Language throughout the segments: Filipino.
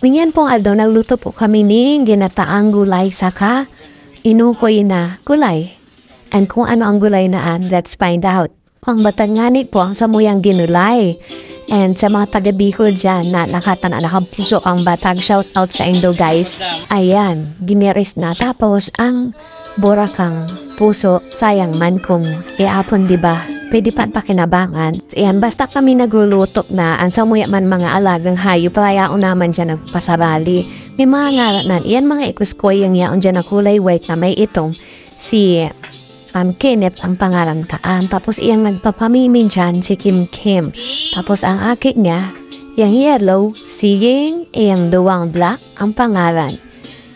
Ngayon po Aldo, nagluto po kami ng ginataang gulay saka inukoy na gulay. And kung ano ang gulay naan, let's find out. Ang batangani po ang samuyang ginulay. And sa mga taga-Bicol dyan na nakapuso ang batag, shout out sa Indo guys. Ayan, giniris na. Tapos ang borakang puso, sayang man kung iapon diba? Pwede pa pakinabangan. Ayan, basta kami nagluluto na ang samuya man mga alagang hayop, palayao naman dyan nagpasabali. May mga ngaranan, iyan mga ikuskoy yung yaon dyan na kulay white na may itong si Kenneth ang pangalan kaan. Tapos iyang nagpapamimin dyan si Kim Kim. Tapos ang akik niya, yung yellow, si Ying, iyang duwang black ang pangalan.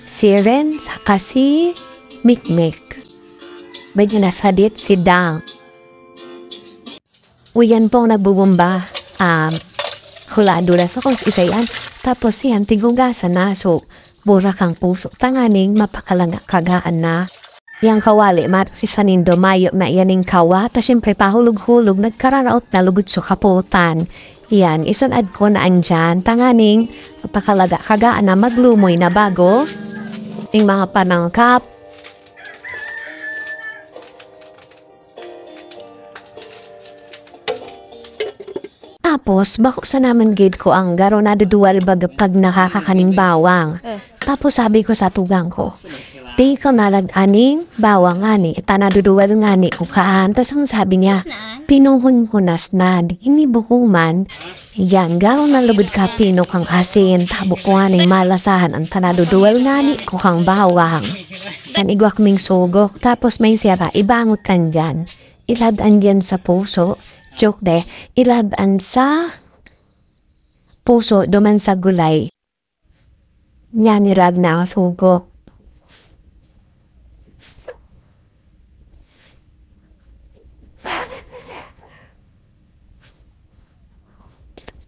Si Ren, saka si Mikmik. Medyo nasadit si Dang. Uyan pong nagbubumba. Huladura sa kung isa yan. Tapos yan, tigugasan na. So, bura kang puso. Tanganing mapakalangakaan na. Yang kawali, marisanin domayok na yaning kawa. Ta syempre pahulog-hulog, nagkararaot na lugod sa kaputan. Yan, isunad ko na andyan. Tanganing mapakalaga-kagaan na maglumoy na bago. Yung mga panangkap. Tapos, bako sa naman gate ko ang garo na duduwal baga pag nakakakaning bawang. Tapos sabi ko sa tugang ko, di ko nalag-aning bawang ngani, tanaduduwal ngani ko kaan. Tapos ang sabi niya, pinuhun-hunas na, hindi bukuman. Yan, garo na lugod ka pino kang asin, tabo ko nganing malasahan ang tanaduduwal ngani ko kang bawang. Yan, igwak ming sugok, tapos may sira, ibangot kan dyan. Iladaan dyan sa puso. Joke de, ilaban sa puso, duman sa gulay. Yan nirag na sugo.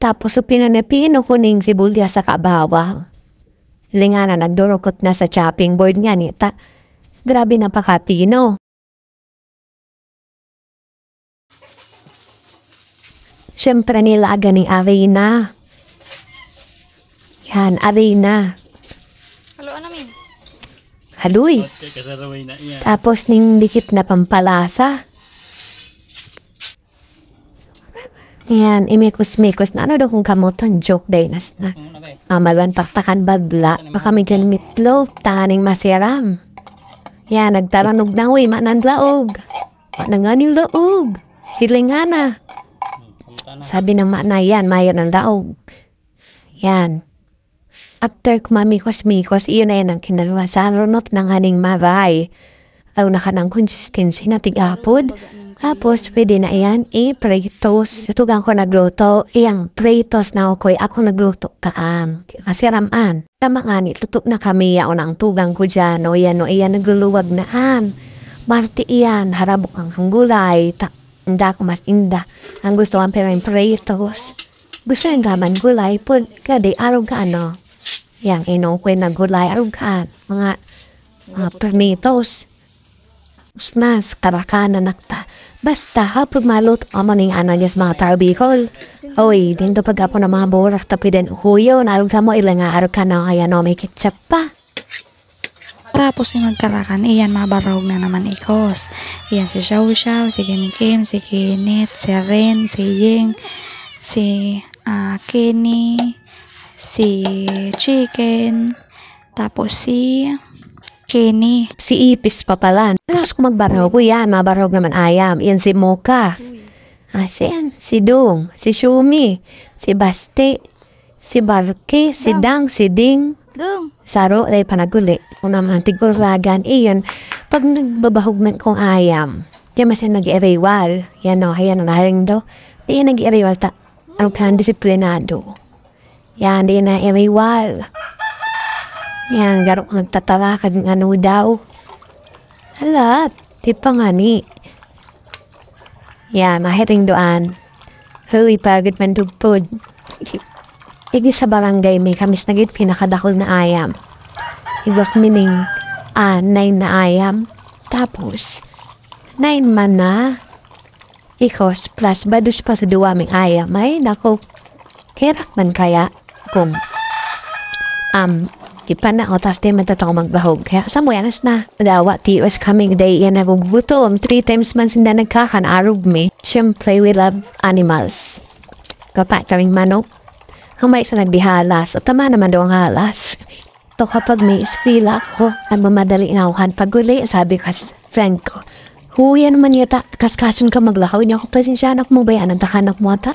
Tapos pinanepino kuning sibulya sa kabawa. Lingana nagdurukot na sa chopping board nga nita. Grabe na pakapino. Siyempre nilaga ni Arena. Yan, Arena. Halo, namin. Haluy. Tapos ning dikit na pampalasa. Yan, imikos-mikos na ano daw kung kamutan joke day nas na. Malwan paktakan bagla. Baka may dyan meatloaf, taning masiram. Yan, nagtaranog na uy, manandlaog. Mananganing laog. Hilingana. Sabi ng na yan, mayo ng daog. Yan. After kumamikos-mikos, iyon na yan ang kinalawa sa runot ng haning mabay. Aw na ka ng consistency na tigapod. Tapos, pwede na yan, i-pretos. Tugang ko nagluto, iyang pretos na ako'y ako nagluto kaan. Kasi ramaan. Tama nga ni, tutok na kami yaon ang tugang ko dyan. O yan, nagluluwag naan. Marti iyan, harabok ang gulay. Inda ko mas inda. Ang gusto ang pero yung pretos. Gusto yung laman gulay po. Kadi, araw ka ano. Yang inokwe na gulay, araw ka. Mga pernitos. Usnas, karakana nakta. Basta, hapag malot, amaning ano niya sa mga tarbikol. Oy, dito pag ako ng mga borak tapi din huyo. Narag sa mo ilang araw ka na kaya no may ketchup pa. Tapos yung magkarakan, iyan mabarog na naman ikos. Iyan si Xiao Xiao, si Kim Kim, si Kenneth, si Ren, si Ying, si Kenny, si Chicken, tapos si Kenny. Si Ipis pa pala. Alas ko magbarog ko yan, mabarog naman ayam. Iyan si Mocha. Si Dong, si Shumi, si Basti, si Barke, si Dang, si Ding. Saro, ay panaguli. Kung naman tiguragan, iyon, pag nagbabahog man kong ayam, di masin nag-eriwal. Yan o, ayan o, nahaling daw. Di yan nag-eriwal ta. Ano ka, disiplinado. Yan, di na eriwal. Yan, garok nagtatawa ka ng ano daw. Halat, di pa nga ni. Yan, nahiring doan. Huy, pagod man tugpod. Igi sa barangay may kamis na git pinakadakol na ayam. Iwak mining 9 na ayam. Tapos, 9 man na ikos plus badus pa sa duwaming ayam. Ay, nako, kerak man kaya kung Kipan na o, tas di matatang magbahog. Kaya sa mo yanas na. Dawa, ti was coming day, yan nagugutom. 3 times man sinda nagkakan, arog me. Siyempre, we love animals. Kapat kaming manok. Humay sa nagdihalas, at tama naman daw ang halas. To kapag may eskwila ko, nagmamadali inauhan. Paguli, sabi kas friend ko, huya naman yata, kaskasun ka maglakaw niya ako, pasensyanak mo ba yan, ang takanak mo ata?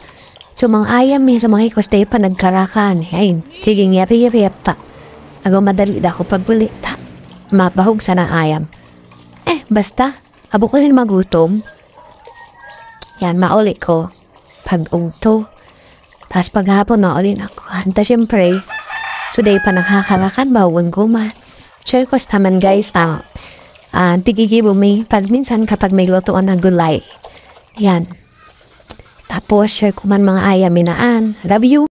So, mga ayam sa mga hikos tayo pa nagkarakan. Ay, sige, yapi-yapi ta. Nagmamadali da ako paguli, ta. Mapahog sa na ayam. Basta, abo ko din magutom. Yan, mauli ko. Pag-ugto. Tapos paghapon na ulit ako. Hanta siyempre, so day pa nakakarakan, bawon ko ma. Share ko naman guys, tigigibo may pag minsan kapag may lutuan na gulay. Yan. Tapos share ko man mga ayaminaan. Love you.